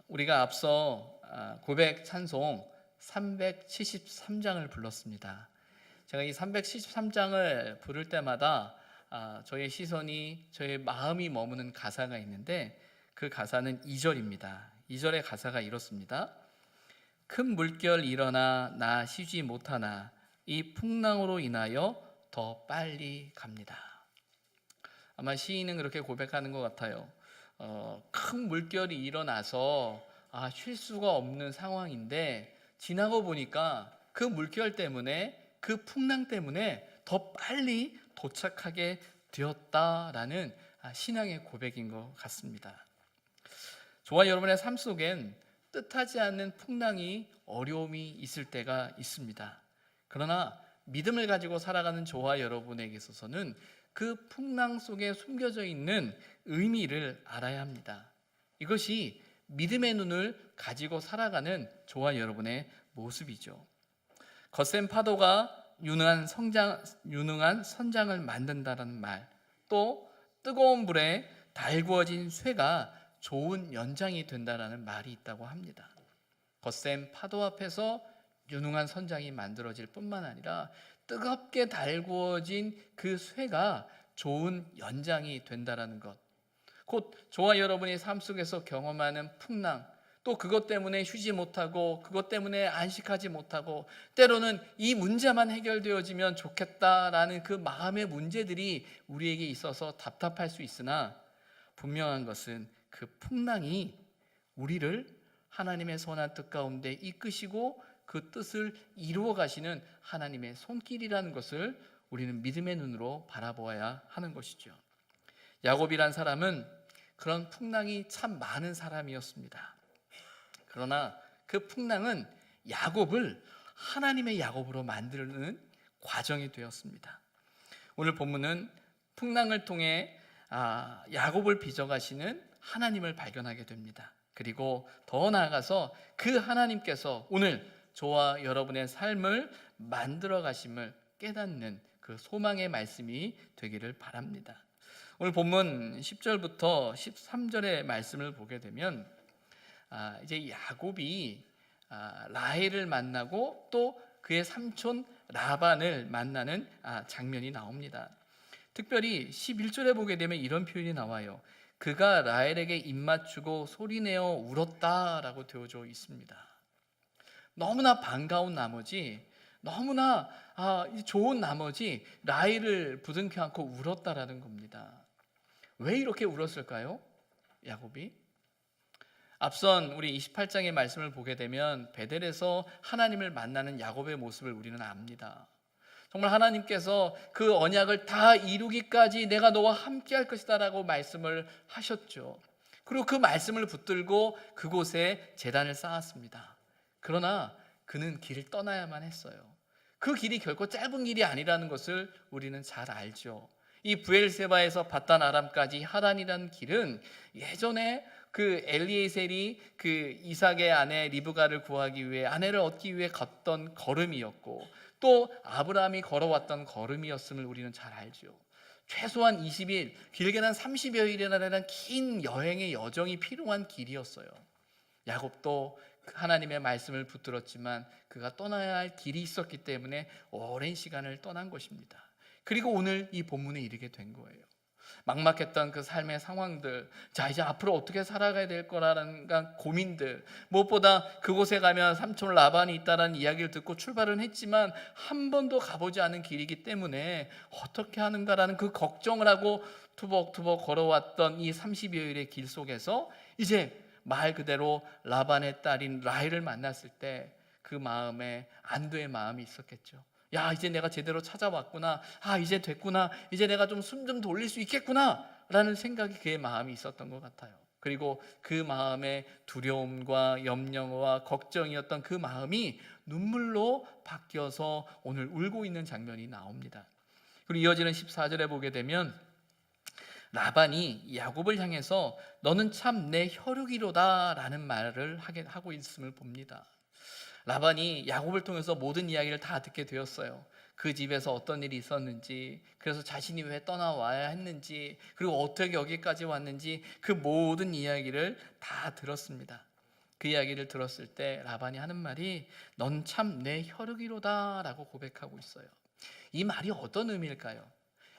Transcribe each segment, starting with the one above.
우리가 앞서 고백 찬송 373장을 불렀습니다. 제가 이 373장을 부를 때마다 저의 시선이, 저의 마음이 머무는 가사가 있는데, 그 가사는 2절입니다. 2절의 가사가 이렇습니다. 큰 물결 일어나 나 쉬지 못하나 이 풍랑으로 인하여 더 빨리 갑니다. 아마 시인은 그렇게 고백하는 것 같아요. 큰 물결이 일어나서 쉴 수가 없는 상황인데, 지나고 보니까 그 물결 때문에, 그 풍랑 때문에 더 빨리 도착하게 되었다라는 신앙의 고백인 것 같습니다. 저와 여러분의 삶 속엔 뜻하지 않는 풍랑이, 어려움이 있을 때가 있습니다. 그러나 믿음을 가지고 살아가는 저와 여러분에게 있어서는 그 풍랑 속에 숨겨져 있는 의미를 알아야 합니다. 이것이 믿음의 눈을 가지고 살아가는 저와 여러분의 모습이죠. 거센 파도가 유능한 선장을 만든다는 말, 또 뜨거운 불에 달구어진 쇠가 좋은 연장이 된다는 말이 있다고 합니다. 거센 파도 앞에서 유능한 선장이 만들어질 뿐만 아니라 뜨겁게 달구어진 그 쇠가 좋은 연장이 된다는 것, 곧 저와 여러분의 삶 속에서 경험하는 풍랑, 또 그것 때문에 쉬지 못하고, 그것 때문에 안식하지 못하고, 때로는 이 문제만 해결되어지면 좋겠다라는 그 마음의 문제들이 우리에게 있어서 답답할 수 있으나, 분명한 것은 그 풍랑이 우리를 하나님의 선한 뜻 가운데 이끄시고 그 뜻을 이루어 가시는 하나님의 손길이라는 것을 우리는 믿음의 눈으로 바라보아야 하는 것이죠. 야곱이란 사람은 그런 풍랑이 참 많은 사람이었습니다. 그러나 그 풍랑은 야곱을 하나님의 야곱으로 만드는 과정이 되었습니다. 오늘 본문은 풍랑을 통해 야곱을 빚어가시는 하나님을 발견하게 됩니다. 그리고 더 나아가서 그 하나님께서 오늘 저와 여러분의 삶을 만들어 가심을 깨닫는 그 소망의 말씀이 되기를 바랍니다. 오늘 본문 10절부터 13절의 말씀을 보게 되면 이제 야곱이 라헬을 만나고 또 그의 삼촌 라반을 만나는 장면이 나옵니다. 특별히 11절에 보게 되면 이런 표현이 나와요. 그가 라헬에게 입맞추고 소리내어 울었다라고 되어져 있습니다. 너무나 반가운 나머지, 너무나 좋은 나머지 라헬을 부둥켜 안고 울었다라는 겁니다. 왜 이렇게 울었을까요? 야곱이? 앞선 우리 28장의 말씀을 보게 되면 베델에서 하나님을 만나는 야곱의 모습을 우리는 압니다. 정말 하나님께서 그 언약을 다 이루기까지 내가 너와 함께 할 것이다 라고 말씀을 하셨죠. 그리고 그 말씀을 붙들고 그곳에 제단을 쌓았습니다. 그러나 그는 길을 떠나야만 했어요. 그 길이 결코 짧은 길이 아니라는 것을 우리는 잘 알죠. 이 브엘세바에서 바단 아람까지 하란이라는 길은 예전에 그 엘리에셀이 그 이삭의 아내 리브가를 구하기 위해, 아내를 얻기 위해 걷던 걸음이었고, 또 아브라함이 걸어왔던 걸음이었음을 우리는 잘 알죠. 최소한 20일, 길게는 30여 일이라는 긴 여행의 여정이 필요한 길이었어요. 야곱도 하나님의 말씀을 붙들었지만 그가 떠나야 할 길이 있었기 때문에 오랜 시간을 떠난 것입니다. 그리고 오늘 이 본문에 이르게 된 거예요. 막막했던 그 삶의 상황들, 이제 앞으로 어떻게 살아가야 될 거라는 고민들, 무엇보다 그곳에 가면 삼촌 라반이 있다는 이야기를 듣고 출발은 했지만 한 번도 가보지 않은 길이기 때문에 어떻게 하는가라는 그 걱정을 하고 투벅투벅 걸어왔던 이 30여일의 길 속에서 이제 말 그대로 라반의 딸인 라헬을 만났을 때 그 마음에 안도의 마음이 있었겠죠. 이제 내가 제대로 찾아왔구나. 이제 됐구나. 이제 내가 좀 숨 좀 돌릴 수 있겠구나 라는 생각이 그의 마음이 있었던 것 같아요. 그리고 그 마음의 두려움과 염려와 걱정이었던 그 마음이 눈물로 바뀌어서 오늘 울고 있는 장면이 나옵니다. 그리고 이어지는 14절에 보게 되면 라반이 야곱을 향해서 너는 참 내 혈육이로다 라는 말을 하고 있음을 봅니다. 라반이 야곱을 통해서 모든 이야기를 다 듣게 되었어요. 그 집에서 어떤 일이 있었는지, 그래서 자신이 왜 떠나와야 했는지, 그리고 어떻게 여기까지 왔는지 그 모든 이야기를 다 들었습니다. 그 이야기를 들었을 때 라반이 하는 말이 넌 참 내 혈육이로다 라고 고백하고 있어요. 이 말이 어떤 의미일까요?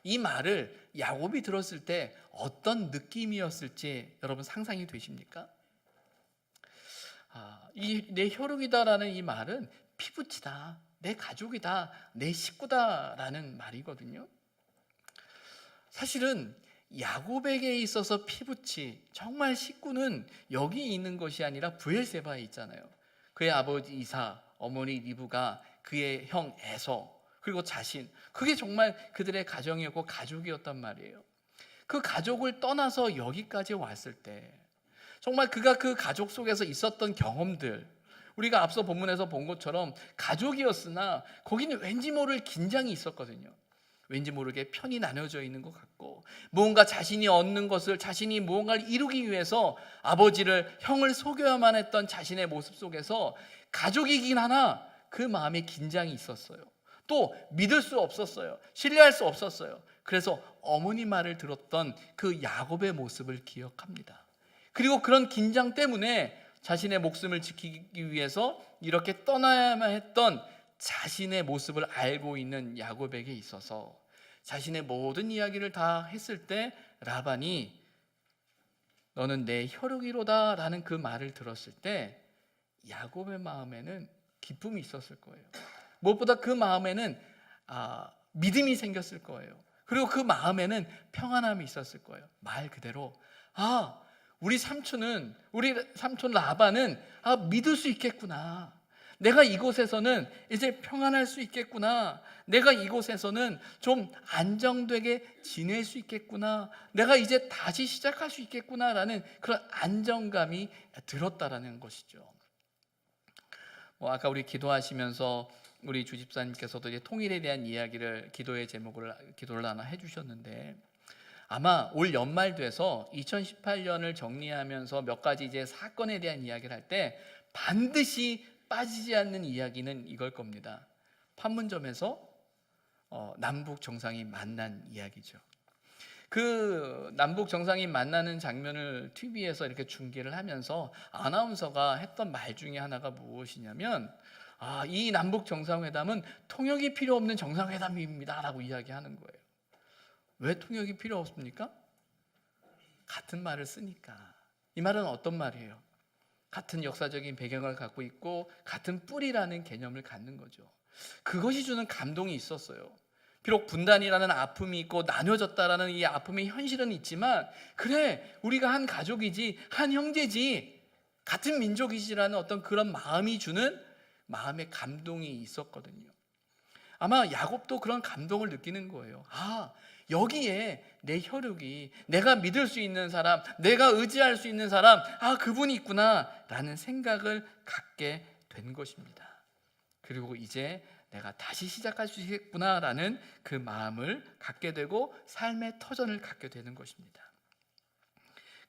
이 말을 야곱이 들었을 때 어떤 느낌이었을지 여러분 상상이 되십니까? 이 내 혈육이다라는 이 말은 피부치다, 내 가족이다, 내 식구다라는 말이거든요. 사실은 야곱에게 있어서 피부치, 정말 식구는 여기 있는 것이 아니라 브엘세바에 있잖아요. 그의 아버지 이사, 어머니 리브가, 그의 형 에서, 그리고 자신, 그게 정말 그들의 가정이었고 가족이었단 말이에요. 그 가족을 떠나서 여기까지 왔을 때 정말 그가 그 가족 속에서 있었던 경험들, 우리가 앞서 본문에서 본 것처럼 가족이었으나 거기는 왠지 모를 긴장이 있었거든요. 왠지 모르게 편이 나눠져 있는 것 같고, 무언가 자신이 얻는 것을, 자신이 무언가를 이루기 위해서 아버지를, 형을 속여야만 했던 자신의 모습 속에서 가족이긴 하나 그 마음에 긴장이 있었어요. 또 믿을 수 없었어요. 신뢰할 수 없었어요. 그래서 어머니 말을 들었던 그 야곱의 모습을 기억합니다. 그리고 그런 긴장 때문에 자신의 목숨을 지키기 위해서 이렇게 떠나야만 했던 자신의 모습을 알고 있는 야곱에게 있어서 자신의 모든 이야기를 다 했을 때 라반이 너는 내 혈육이로다 라는 그 말을 들었을 때 야곱의 마음에는 기쁨이 있었을 거예요. 무엇보다 그 마음에는 믿음이 생겼을 거예요. 그리고 그 마음에는 평안함이 있었을 거예요. 말 그대로 우리 삼촌 라반은 믿을 수 있겠구나. 내가 이곳에서는 이제 평안할 수 있겠구나. 내가 이곳에서는 좀 안정되게 지낼 수 있겠구나. 내가 이제 다시 시작할 수 있겠구나라는 그런 안정감이 들었다라는 것이죠. 아까 우리 기도하시면서 우리 주집사님께서도 이제 통일에 대한 이야기를 기도를 하나 해주셨는데, 아마 올 연말 돼서 2018년을 정리하면서 몇 가지 이제 사건에 대한 이야기를 할 때 반드시 빠지지 않는 이야기는 이걸 겁니다. 판문점에서 남북 정상이 만난 이야기죠. 그 남북 정상이 만나는 장면을 TV에서 이렇게 중계를 하면서 아나운서가 했던 말 중에 하나가 무엇이냐면 이 남북 정상회담은 통역이 필요 없는 정상회담입니다 라고 이야기하는 거예요. 왜 통역이 필요 없습니까? 같은 말을 쓰니까. 이 말은 어떤 말이에요? 같은 역사적인 배경을 갖고 있고 같은 뿌리라는 개념을 갖는 거죠. 그것이 주는 감동이 있었어요. 비록 분단이라는 아픔이 있고 나뉘어졌다라는 이 아픔의 현실은 있지만, 그래 우리가 한 가족이지, 한 형제지, 같은 민족이지라는 어떤 그런 마음이 주는 마음의 감동이 있었거든요. 아마 야곱도 그런 감동을 느끼는 거예요. 여기에 내 혈육이, 내가 믿을 수 있는 사람, 내가 의지할 수 있는 사람, 그분이 있구나 라는 생각을 갖게 된 것입니다. 그리고 이제 내가 다시 시작할 수 있겠구나 라는 그 마음을 갖게 되고 삶의 터전을 갖게 되는 것입니다.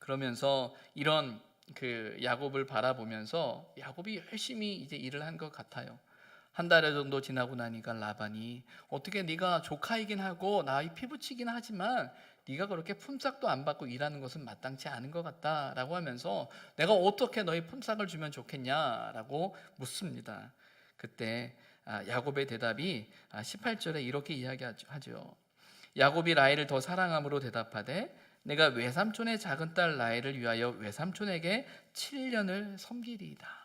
그러면서 이런 그 야곱을 바라보면서 야곱이 열심히 이제 일을 한 것 같아요. 한 달 정도 지나고 나니까 라반이 어떻게 네가 조카이긴 하고 나의 피부치긴 하지만 네가 그렇게 품삯도 안 받고 일하는 것은 마땅치 않은 것 같다라고 하면서 내가 어떻게 너희 품삯을 주면 좋겠냐라고 묻습니다. 그때 야곱의 대답이 18절에 이렇게 이야기하죠. 야곱이 라헬을 더 사랑함으로 대답하되 내가 외삼촌의 작은 딸 라헬을 위하여 외삼촌에게 7년을 섬기리이다.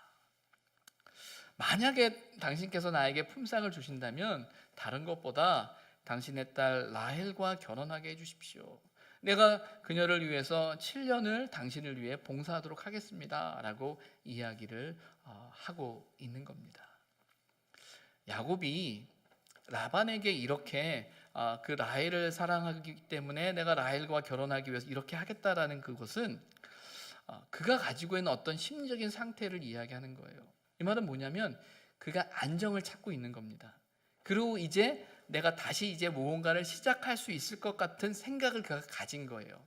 만약에 당신께서 나에게 품삯을 주신다면 다른 것보다 당신의 딸 라헬과 결혼하게 해주십시오. 내가 그녀를 위해서 7년을 당신을 위해 봉사하도록 하겠습니다 라고 이야기를 하고 있는 겁니다. 야곱이 라반에게 이렇게 그 라헬을 사랑하기 때문에 내가 라헬과 결혼하기 위해서 이렇게 하겠다라는 그것은 그가 가지고 있는 어떤 심리적인 상태를 이야기하는 거예요. 이 말은 뭐냐면 그가 안정을 찾고 있는 겁니다. 그리고 이제 내가 다시 이제 무언가를 시작할 수 있을 것 같은 생각을 그가 가진 거예요.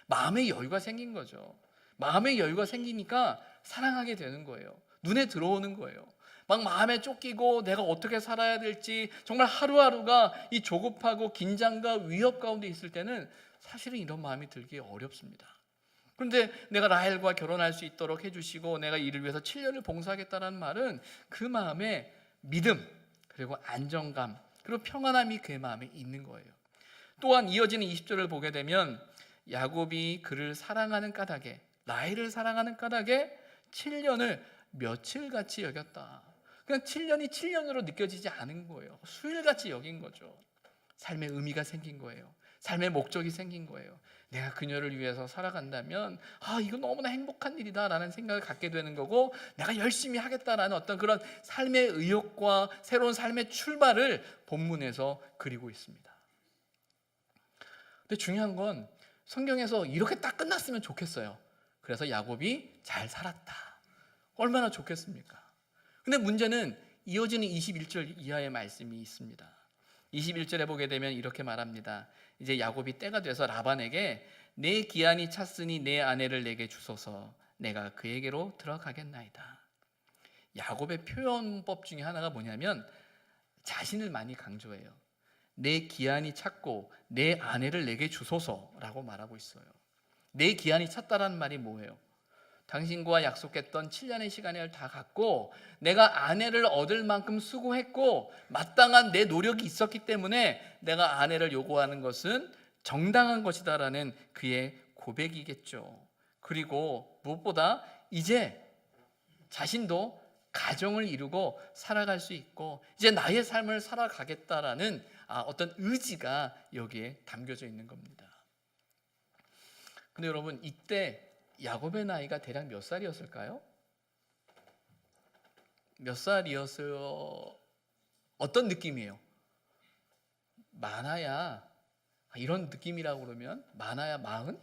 마음의 여유가 생긴 거죠. 마음의 여유가 생기니까 사랑하게 되는 거예요. 눈에 들어오는 거예요. 막 마음에 쫓기고 내가 어떻게 살아야 될지 정말 하루하루가 이 조급하고 긴장과 위협 가운데 있을 때는 사실은 이런 마음이 들기 어렵습니다. 그런데 내가 라헬과 결혼할 수 있도록 해주시고 내가 이를 위해서 7년을 봉사하겠다는 말은 그 마음에 믿음, 그리고 안정감, 그리고 평안함이 그의 마음에 있는 거예요. 또한 이어지는 20절을 보게 되면 야곱이 그를 사랑하는 까닭에, 라헬을 사랑하는 까닭에 7년을 며칠같이 여겼다. 그냥 7년이 7년으로 느껴지지 않은 거예요. 수일같이 여긴 거죠. 삶의 의미가 생긴 거예요. 삶의 목적이 생긴 거예요. 내가 그녀를 위해서 살아간다면 이거 너무나 행복한 일이다라는 생각을 갖게 되는 거고, 내가 열심히 하겠다라는 어떤 그런 삶의 의욕과 새로운 삶의 출발을 본문에서 그리고 있습니다. 근데 중요한 건 성경에서 이렇게 딱 끝났으면 좋겠어요. 그래서 야곱이 잘 살았다. 얼마나 좋겠습니까? 근데 문제는 이어지는 21절 이하의 말씀이 있습니다. 21절에 보게 되면 이렇게 말합니다. 이제 야곱이 때가 돼서 라반에게 내 기한이 찼으니 내 아내를 내게 주소서, 내가 그에게로 들어가겠나이다. 야곱의 표현법 중에 하나가 뭐냐면 자신을 많이 강조해요. 내 기한이 찼고 내 아내를 내게 주소서라고 말하고 있어요. 내 기한이 찼다라는 말이 뭐예요? 당신과 약속했던 7년의 시간을 다 갖고 내가 아내를 얻을 만큼 수고했고 마땅한 내 노력이 있었기 때문에 내가 아내를 요구하는 것은 정당한 것이다라는 그의 고백이겠죠. 그리고 무엇보다 이제 자신도 가정을 이루고 살아갈 수 있고 이제 나의 삶을 살아가겠다라는 어떤 의지가 여기에 담겨져 있는 겁니다. 근데 여러분, 이때 야곱의 나이가 대략 몇 살이었을까요? 몇 살이었어요? 어떤 느낌이에요? 많아야, 이런 느낌이라고 그러면 많아야 40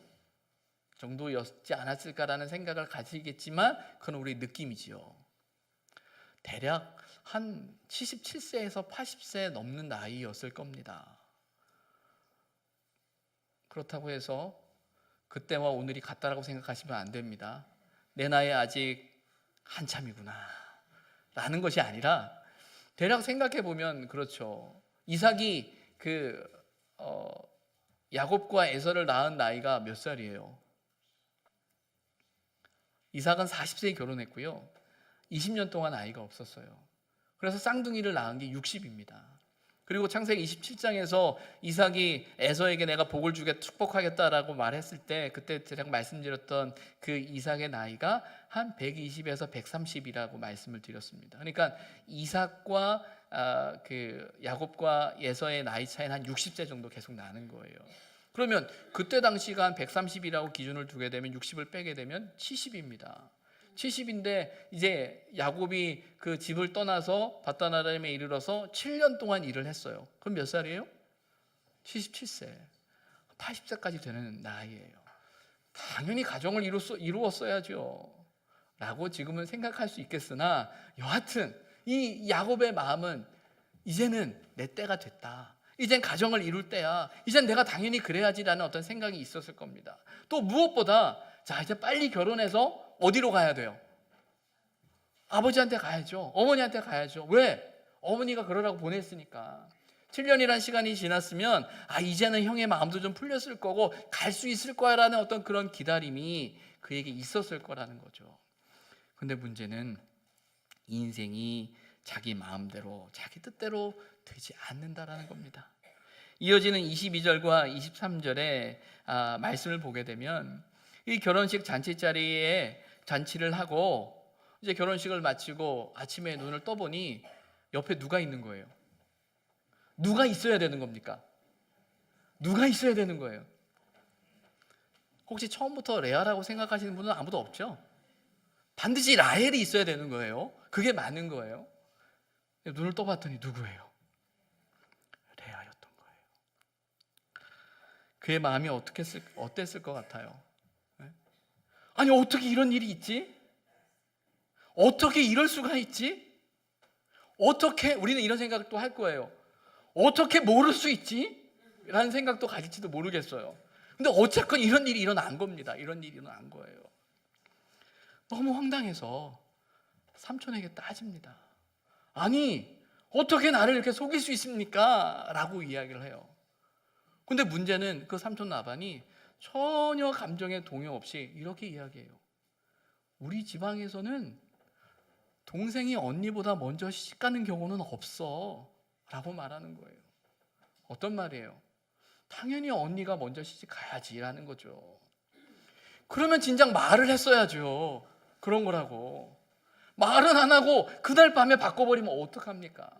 정도였지 않았을까라는 생각을 가지겠지만 그건 우리 느낌이지요. 대략 한 77세에서 80세 넘는 나이였을 겁니다. 그렇다고 해서 그때와 오늘이 같다라고 생각하시면 안 됩니다. 내 나이 아직 한참이구나 라는 것이 아니라 대략 생각해 보면 그렇죠. 이삭이 야곱과 에서를 낳은 나이가 몇 살이에요? 이삭은 40세에 결혼했고요. 20년 동안 아이가 없었어요. 그래서 쌍둥이를 낳은 게 60입니다. 그리고 창세기 27장에서 이삭이 에서에게 내가 복을 주게 축복하겠다라고 말했을 때 그때 제가 말씀드렸던 그 이삭의 나이가 한 120에서 130이라고 말씀을 드렸습니다. 그러니까 이삭과 야곱과 에서의 나이 차이는 한 60세 정도 계속 나는 거예요. 그러면 그때 당시가 한 130이라고 기준을 두게 되면 60을 빼게 되면 70입니다. 70인데 이제 야곱이 그 집을 떠나서 밧다나람에 이르러서 7년 동안 일을 했어요. 그럼 몇 살이에요? 77세. 80세까지 되는 나이예요. 당연히 가정을 이루었어야죠 라고 지금은 생각할 수 있겠으나 여하튼 이 야곱의 마음은 이제는 내 때가 됐다. 이젠 가정을 이룰 때야. 이젠 내가 당연히 그래야지라는 어떤 생각이 있었을 겁니다. 또 무엇보다 자, 이제 빨리 결혼해서 어디로 가야 돼요? 아버지한테 가야죠. 어머니한테 가야죠. 왜? 어머니가 그러라고 보냈으니까. 7년이라는 시간이 지났으면 이제는 형의 마음도 좀 풀렸을 거고 갈 수 있을 거야라는 어떤 그런 기다림이 그에게 있었을 거라는 거죠. 근데 문제는 인생이 자기 마음대로 자기 뜻대로 되지 않는다라는 겁니다. 이어지는 22절과 23절의 말씀을 보게 되면 이 결혼식 잔치자리에 잔치를 하고 이제 결혼식을 마치고 아침에 눈을 떠보니 옆에 누가 있는 거예요? 누가 있어야 되는 겁니까? 누가 있어야 되는 거예요? 혹시 처음부터 레아라고 생각하시는 분은 아무도 없죠? 반드시 라헬이 있어야 되는 거예요. 그게 맞는 거예요. 눈을 떠봤더니 누구예요? 레아였던 거예요. 그의 마음이 어땠을 것 같아요? 아니 어떻게 이런 일이 있지? 어떻게 이럴 수가 있지? 어떻게 우리는 이런 생각도 할 거예요. 어떻게 모를 수 있지? 라는 생각도 가질지도 모르겠어요. 근데 어쨌건 이런 일이 일어난 겁니다. 이런 일이 일어난 거예요. 너무 황당해서 삼촌에게 따집니다. 아니 어떻게 나를 이렇게 속일 수 있습니까? 라고 이야기를 해요. 근데 문제는 그 삼촌 라반이 전혀 감정에 동요 없이 이렇게 이야기해요. 우리 지방에서는 동생이 언니보다 먼저 시집가는 경우는 없어 라고 말하는 거예요. 어떤 말이에요? 당연히 언니가 먼저 시집가야지 라는 거죠. 그러면 진작 말을 했어야죠. 그런 거라고. 말은 안 하고 그날 밤에 바꿔버리면 어떡합니까?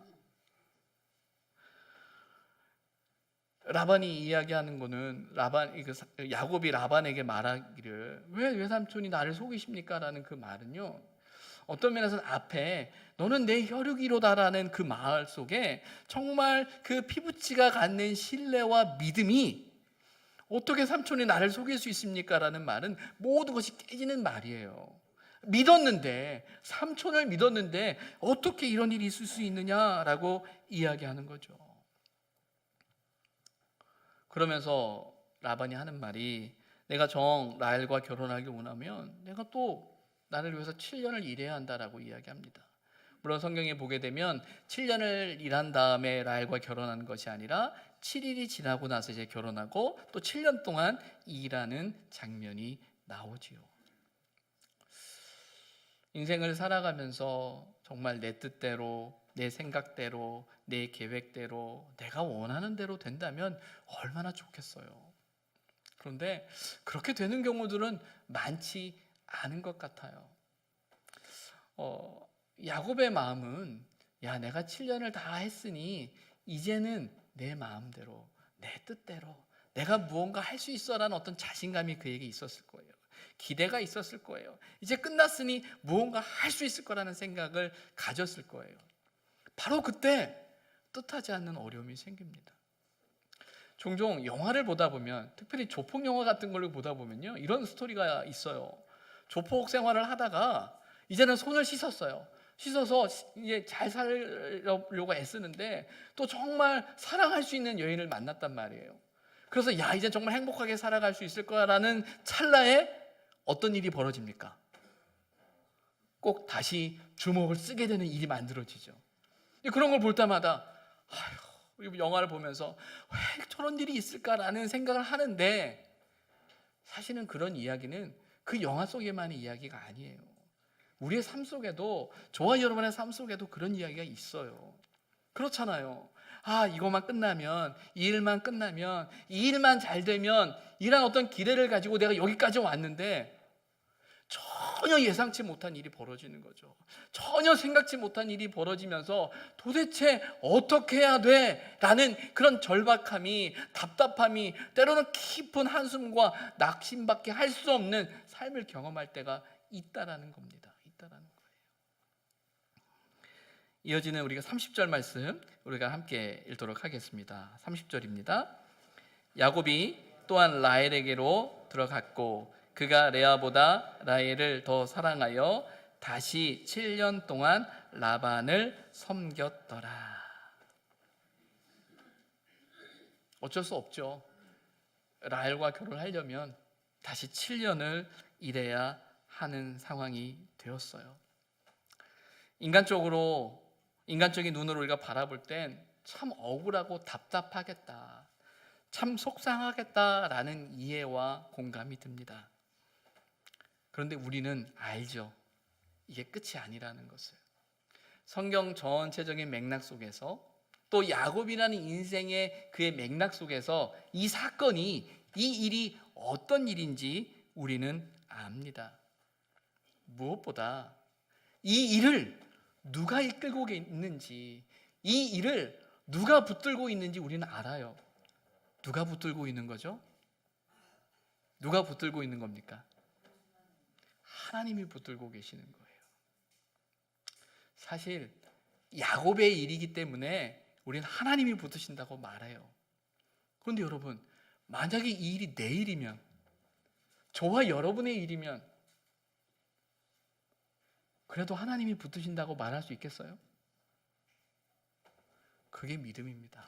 라반이 이야기하는 거는 야곱이 라반에게 말하기를 왜 외삼촌이 나를 속이십니까? 라는 그 말은요, 어떤 면에서는 앞에 너는 내 혈육이로다라는 그 말 속에 정말 그 피부치가 갖는 신뢰와 믿음이 어떻게 삼촌이 나를 속일 수 있습니까? 라는 말은 모든 것이 깨지는 말이에요. 믿었는데, 삼촌을 믿었는데 어떻게 이런 일이 있을 수 있느냐라고 이야기하는 거죠. 그러면서 라반이 하는 말이 내가 라헬과 결혼하길 원하면 내가 또 나를 위해서 7년을 일해야 한다라고 이야기합니다. 물론 성경에 보게 되면 7년을 일한 다음에 라헬과 결혼하는 것이 아니라 7일이 지나고 나서 이제 결혼하고 또 7년 동안 일하는 장면이 나오지요. 인생을 살아가면서 정말 내 뜻대로, 내 생각대로, 내 계획대로, 내가 원하는 대로 된다면 얼마나 좋겠어요. 그런데 그렇게 되는 경우들은 많지 않은 것 같아요. 야곱의 마음은 내가 7년을 다 했으니 이제는 내 마음대로, 내 뜻대로 내가 무언가 할 수 있어라는 어떤 자신감이 그에게 있었을 거예요. 기대가 있었을 거예요. 이제 끝났으니 무언가 할 수 있을 거라는 생각을 가졌을 거예요. 바로 그때 뜻하지 않는 어려움이 생깁니다. 종종 영화를 보다 보면, 특별히 조폭 영화 같은 걸 보다 보면요, 이런 스토리가 있어요. 조폭 생활을 하다가 이제는 손을 씻었어요. 씻어서 이제 잘 살려고 애쓰는데 또 정말 사랑할 수 있는 여인을 만났단 말이에요. 그래서 이제 정말 행복하게 살아갈 수 있을 거라는 찰나에 어떤 일이 벌어집니까? 꼭 다시 주먹을 쓰게 되는 일이 만들어지죠. 그런 걸 볼 때마다 영화를 보면서 왜 저런 일이 있을까라는 생각을 하는데, 사실은 그런 이야기는 그 영화 속에만의 이야기가 아니에요. 우리의 삶 속에도, 저와 여러분의 삶 속에도 그런 이야기가 있어요. 그렇잖아요. 이것만 끝나면, 이 일만 끝나면, 이 일만 잘 되면, 이런 어떤 기대를 가지고 내가 여기까지 왔는데 전혀 예상치 못한 일이 벌어지는 거죠. 전혀 생각지 못한 일이 벌어지면서 도대체 어떻게 해야 돼? 라는 그런 절박함이, 답답함이, 때로는 깊은 한숨과 낙심밖에 할 수 없는 삶을 경험할 때가 있다라는 겁니다. 있다라는 거예요. 이어지는 우리가 30절 말씀 우리가 함께 읽도록 하겠습니다. 30절입니다. 야곱이 또한 라헬에게로 들어갔고 그가 레아보다 라헬을 더 사랑하여 다시 7년 동안 라반을 섬겼더라. 어쩔 수 없죠. 라헬과 결혼하려면 다시 7년을 일해야 하는 상황이 되었어요. 인간적인 눈으로 우리가 바라볼 땐 참 억울하고 답답하겠다, 참 속상하겠다라는 이해와 공감이 듭니다. 그런데 우리는 알죠. 이게 끝이 아니라는 것을. 성경 전체적인 맥락 속에서, 또 야곱이라는 인생의 그의 맥락 속에서 이 사건이, 이 일이 어떤 일인지 우리는 압니다. 무엇보다 이 일을 누가 이끌고 있는지, 이 일을 누가 붙들고 있는지 우리는 알아요. 누가 붙들고 있는 거죠? 누가 붙들고 있는 겁니까? 하나님이 붙들고 계시는 거예요. 사실 야곱의 일이기 때문에 우리는 하나님이 붙으신다고 말해요. 그런데 여러분, 만약에 이 일이 내 일이면, 저와 여러분의 일이면 그래도 하나님이 붙으신다고 말할 수 있겠어요? 그게 믿음입니다.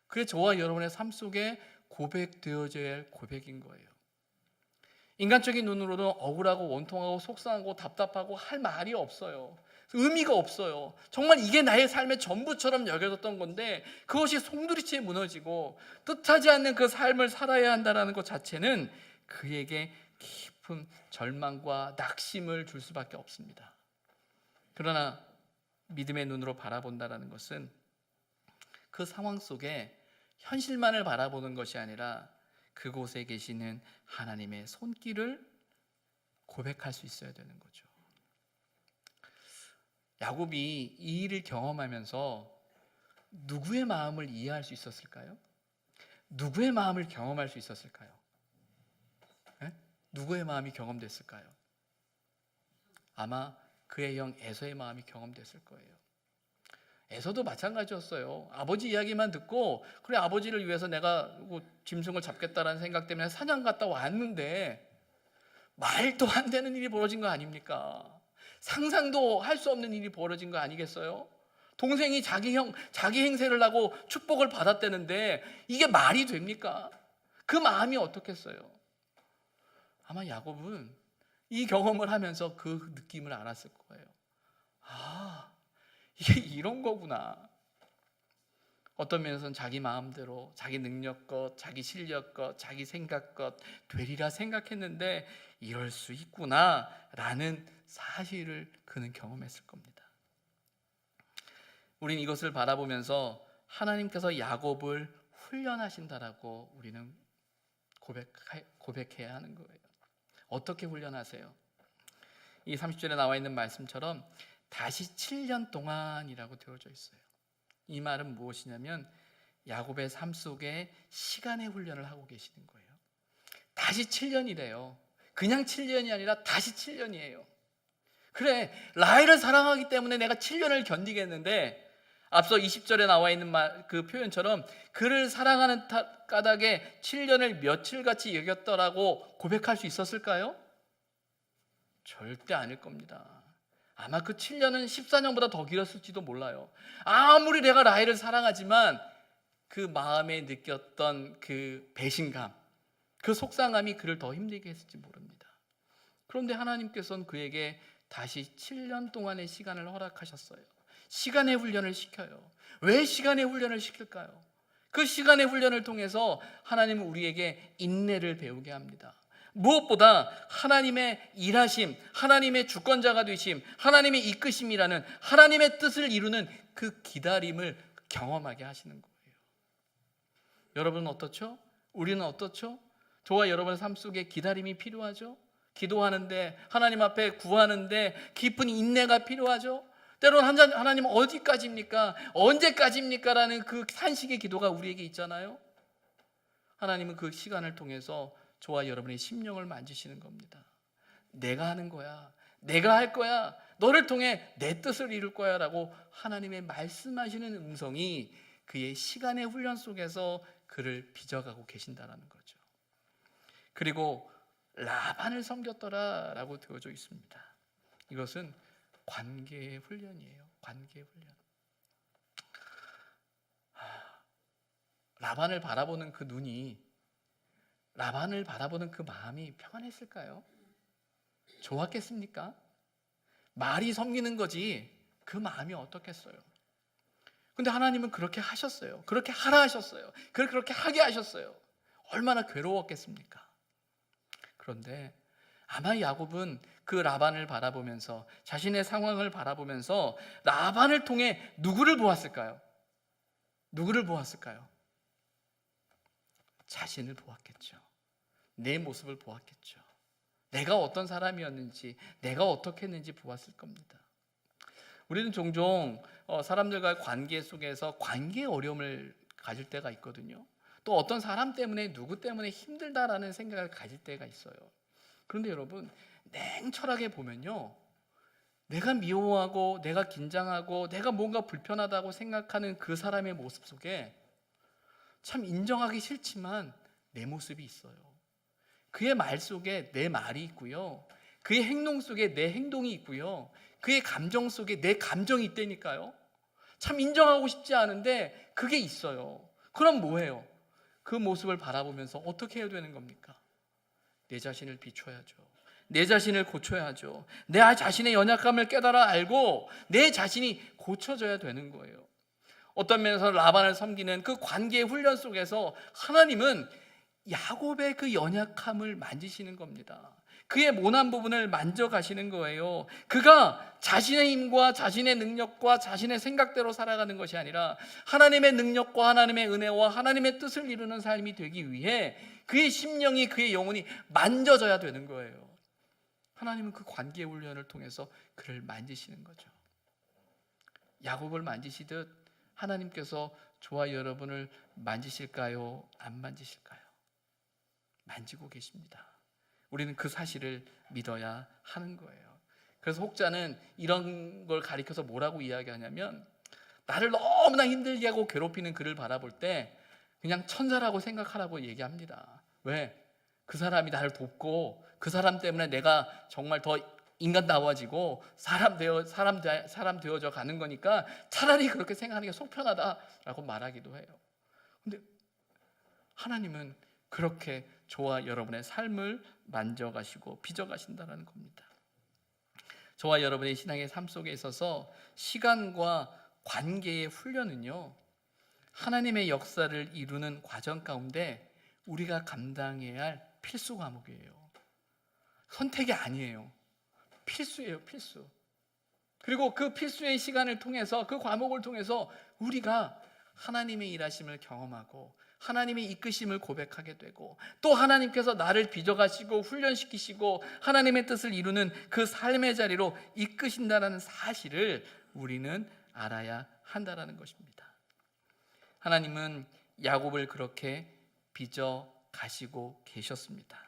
그게 저와 여러분의 삶 속에 고백되어져야 할 고백인 거예요. 인간적인 눈으로는 억울하고 원통하고 속상하고 답답하고 할 말이 없어요. 의미가 없어요. 정말 이게 나의 삶의 전부처럼 여겨졌던 건데 그것이 송두리째 무너지고 뜻하지 않는 그 삶을 살아야 한다는 것 자체는 그에게 깊은 절망과 낙심을 줄 수밖에 없습니다. 그러나 믿음의 눈으로 바라본다는 것은 그 상황 속에 현실만을 바라보는 것이 아니라 그곳에 계시는 하나님의 손길을 고백할 수 있어야 되는 거죠. 야곱이 이 일을 경험하면서 누구의 마음을 이해할 수 있었을까요? 누구의 마음을 경험할 수 있었을까요? 네? 누구의 마음이 경험됐을까요? 아마 그의 형 에서의 마음이 경험됐을 거예요. 에서도 마찬가지였어요. 아버지 이야기만 듣고 그래 아버지를 위해서 내가 짐승을 잡겠다라는 생각 때문에 사냥 갔다 왔는데 말도 안 되는 일이 벌어진 거 아닙니까? 상상도 할 수 없는 일이 벌어진 거 아니겠어요? 동생이 자기 행세를 하고 축복을 받았다는데 이게 말이 됩니까? 그 마음이 어떻겠어요? 아마 야곱은 이 경험을 하면서 그 느낌을 알았을 거예요. 아, 이게 이런 거구나. 어떤 면에서는 자기 마음대로 자기 능력껏 자기 실력껏 자기 생각껏 되리라 생각했는데 이럴 수 있구나 라는 사실을 그는 경험했을 겁니다. 우린 이것을 바라보면서 하나님께서 야곱을 훈련하신다라고 우리는 고백해야 하는 거예요. 어떻게 훈련하세요? 이 30절에 나와 있는 말씀처럼 다시 7년 동안이라고 되어져 있어요. 이 말은 무엇이냐면 야곱의 삶 속에 시간의 훈련을 하고 계시는 거예요. 다시 7년이래요. 그냥 7년이 아니라 다시 7년이에요. 그래, 라헬을 사랑하기 때문에 내가 7년을 견디겠는데 앞서 20절에 나와 있는 그 표현처럼 그를 사랑하는 까닭에 7년을 며칠같이 여겼더라고 고백할 수 있었을까요? 절대 아닐 겁니다. 아마 그 7년은 14년보다 더 길었을지도 몰라요. 아무리 내가 라헬을 사랑하지만 그 마음에 느꼈던 그 배신감, 그 속상함이 그를 더 힘들게 했을지 모릅니다. 그런데 하나님께서는 그에게 다시 7년 동안의 시간을 허락하셨어요. 시간의 훈련을 시켜요. 왜 시간의 훈련을 시킬까요? 그 시간의 훈련을 통해서 하나님은 우리에게 인내를 배우게 합니다. 무엇보다 하나님의 일하심, 하나님의 주권자가 되심, 하나님의 이끄심이라는 하나님의 뜻을 이루는 그 기다림을 경험하게 하시는 거예요. 여러분은 어떻죠? 우리는 어떻죠? 저와 여러분의 삶 속에 기다림이 필요하죠? 기도하는데 하나님 앞에 구하는데 깊은 인내가 필요하죠? 때로는 하나님 어디까지입니까? 언제까지입니까? 라는 그 산식의 기도가 우리에게 있잖아요. 하나님은 그 시간을 통해서 저와 여러분의 심령을 만지시는 겁니다. 내가 하는 거야. 내가 할 거야. 너를 통해 내 뜻을 이룰 거야 라고 하나님의 말씀하시는 음성이 그의 시간의 훈련 속에서 그를 빚어가고 계신다는 거죠. 그리고 라반을 섬겼더라 라고 되어져 있습니다. 이것은 관계의 훈련이에요. 관계의 훈련. 라반을 바라보는 그 눈이, 라반을 바라보는 그 마음이 평안했을까요? 좋았겠습니까? 말이 섬기는 거지 그 마음이 어떻겠어요? 근데 하나님은 그렇게 하셨어요. 그렇게 하라 하셨어요. 그렇게 하게 하셨어요. 얼마나 괴로웠겠습니까? 그런데 아마 야곱은 그 라반을 바라보면서 자신의 상황을 바라보면서 라반을 통해 누구를 보았을까요? 누구를 보았을까요? 자신을 보았겠죠. 내 모습을 보았겠죠. 내가 어떤 사람이었는지, 내가 어떻게 했는지 보았을 겁니다. 우리는 종종 사람들과의 관계 속에서 관계의 어려움을 가질 때가 있거든요. 또 어떤 사람 때문에, 누구 때문에 힘들다라는 생각을 가질 때가 있어요. 그런데 여러분, 냉철하게 보면요, 내가 미워하고 내가 긴장하고 내가 뭔가 불편하다고 생각하는 그 사람의 모습 속에 참 인정하기 싫지만 내 모습이 있어요. 그의 말 속에 내 말이 있고요, 그의 행동 속에 내 행동이 있고요, 그의 감정 속에 내 감정이 있다니까요. 참 인정하고 싶지 않은데 그게 있어요. 그럼 뭐해요? 그 모습을 바라보면서 어떻게 해야 되는 겁니까? 내 자신을 비춰야죠. 내 자신을 고쳐야죠. 내 자신의 연약함을 깨달아 알고 내 자신이 고쳐져야 되는 거예요. 어떤 면에서 라반을 섬기는 그 관계의 훈련 속에서 하나님은 야곱의 그 연약함을 만지시는 겁니다. 그의 모난 부분을 만져가시는 거예요. 그가 자신의 힘과 자신의 능력과 자신의 생각대로 살아가는 것이 아니라 하나님의 능력과 하나님의 은혜와 하나님의 뜻을 이루는 삶이 되기 위해 그의 심령이, 그의 영혼이 만져져야 되는 거예요. 하나님은 그 관계의 훈련을 통해서 그를 만지시는 거죠. 야곱을 만지시듯 하나님께서 저와 여러분을 만지실까요? 안 만지실까요? 만지고 계십니다. 우리는 그 사실을 믿어야 하는 거예요. 그래서 혹자는 이런 걸 가리켜서 뭐라고 이야기하냐면, 나를 너무나 힘들게 하고 괴롭히는 그를 바라볼 때 그냥 천사라고 생각하라고 얘기합니다. 왜? 그 사람이 나를 돕고 그 사람 때문에 내가 정말 더 인간다워지고 사람 되어져 가는 거니까 차라리 그렇게 생각하는 게 속 편하다라고 말하기도 해요. 근데 하나님은 그렇게 저와 여러분의 삶을 만져가시고 빚어가신다는 겁니다. 저와 여러분의 신앙의 삶 속에 있어서 시간과 관계의 훈련은요, 하나님의 역사를 이루는 과정 가운데 우리가 감당해야 할 필수 과목이에요. 선택이 아니에요. 필수예요, 필수. 그리고 그 필수의 시간을 통해서, 그 과목을 통해서 우리가 하나님의 일하심을 경험하고 하나님의 이끄심을 고백하게 되고, 또 하나님께서 나를 빚어가시고 훈련시키시고 하나님의 뜻을 이루는 그 삶의 자리로 이끄신다는 사실을 우리는 알아야 한다는 것입니다. 하나님은 야곱을 그렇게 빚어가시고 계셨습니다.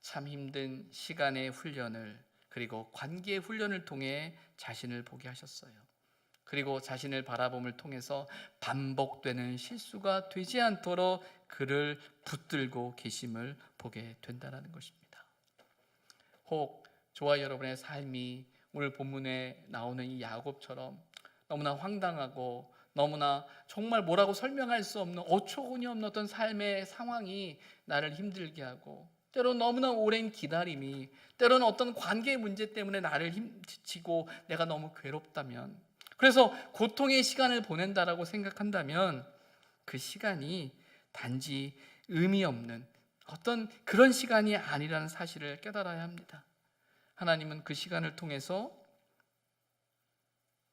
참 힘든 시간의 훈련을, 그리고 관계의 훈련을 통해 자신을 보게 하셨어요. 그리고 자신을 바라봄을 통해서 반복되는 실수가 되지 않도록 그를 붙들고 계심을 보게 된다는 것입니다. 혹 저와 여러분의 삶이 오늘 본문에 나오는 이 야곱처럼 너무나 황당하고 너무나 정말 뭐라고 설명할 수 없는, 어처구니 없는 어떤 삶의 상황이 나를 힘들게 하고, 때로는 너무나 오랜 기다림이, 때로는 어떤 관계의 문제 때문에 나를 지치고 내가 너무 괴롭다면, 그래서 고통의 시간을 보낸다라고 생각한다면 그 시간이 단지 의미 없는 어떤 그런 시간이 아니라는 사실을 깨달아야 합니다. 하나님은 그 시간을 통해서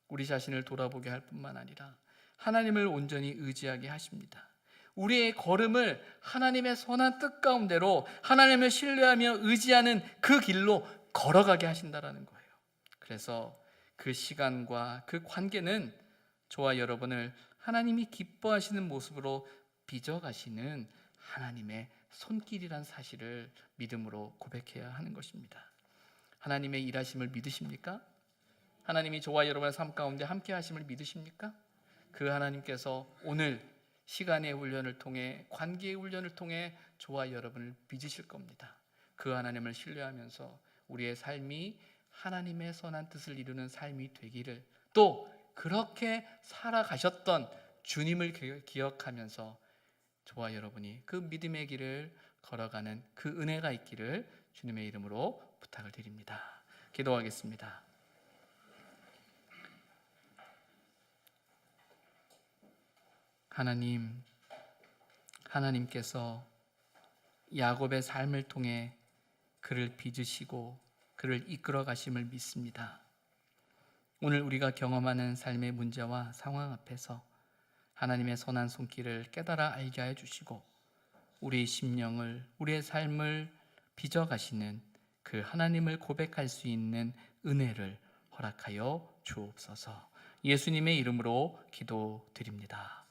우리 자신을 돌아보게 할 뿐만 아니라 하나님을 온전히 의지하게 하십니다. 우리의 걸음을 하나님의 선한 뜻 가운데로 하나님을 신뢰하며 의지하는 그 길로 걸어가게 하신다는 거예요. 그래서 그 시간과 그 관계는 저와 여러분을 하나님이 기뻐하시는 모습으로 빚어가시는 하나님의 손길이란 사실을 믿음으로 고백해야 하는 것입니다. 하나님의 일하심을 믿으십니까? 하나님이 저와 여러분의 삶 가운데 함께 하심을 믿으십니까? 그 하나님께서 오늘 시간의 훈련을 통해, 관계의 훈련을 통해 저와 여러분을 빚으실 겁니다. 그 하나님을 신뢰하면서 우리의 삶이 하나님의 선한 뜻을 이루는 삶이 되기를, 또 그렇게 살아가셨던 주님을 기억하면서 저와 여러분이 그 믿음의 길을 걸어가는 그 은혜가 있기를 주님의 이름으로 부탁을 드립니다. 기도하겠습니다. 하나님, 하나님께서 야곱의 삶을 통해 그를 빚으시고 그를 이끌어 가심을 믿습니다. 오늘 우리가 경험하는 삶의 문제와 상황 앞에서 하나님의 선한 손길을 깨달아 알게 해 주시고 우리의 심령을, 우리의 삶을 빚어 가시는 그 하나님을 고백할 수 있는 은혜를 허락하여 주옵소서. 예수님의 이름으로 기도드립니다.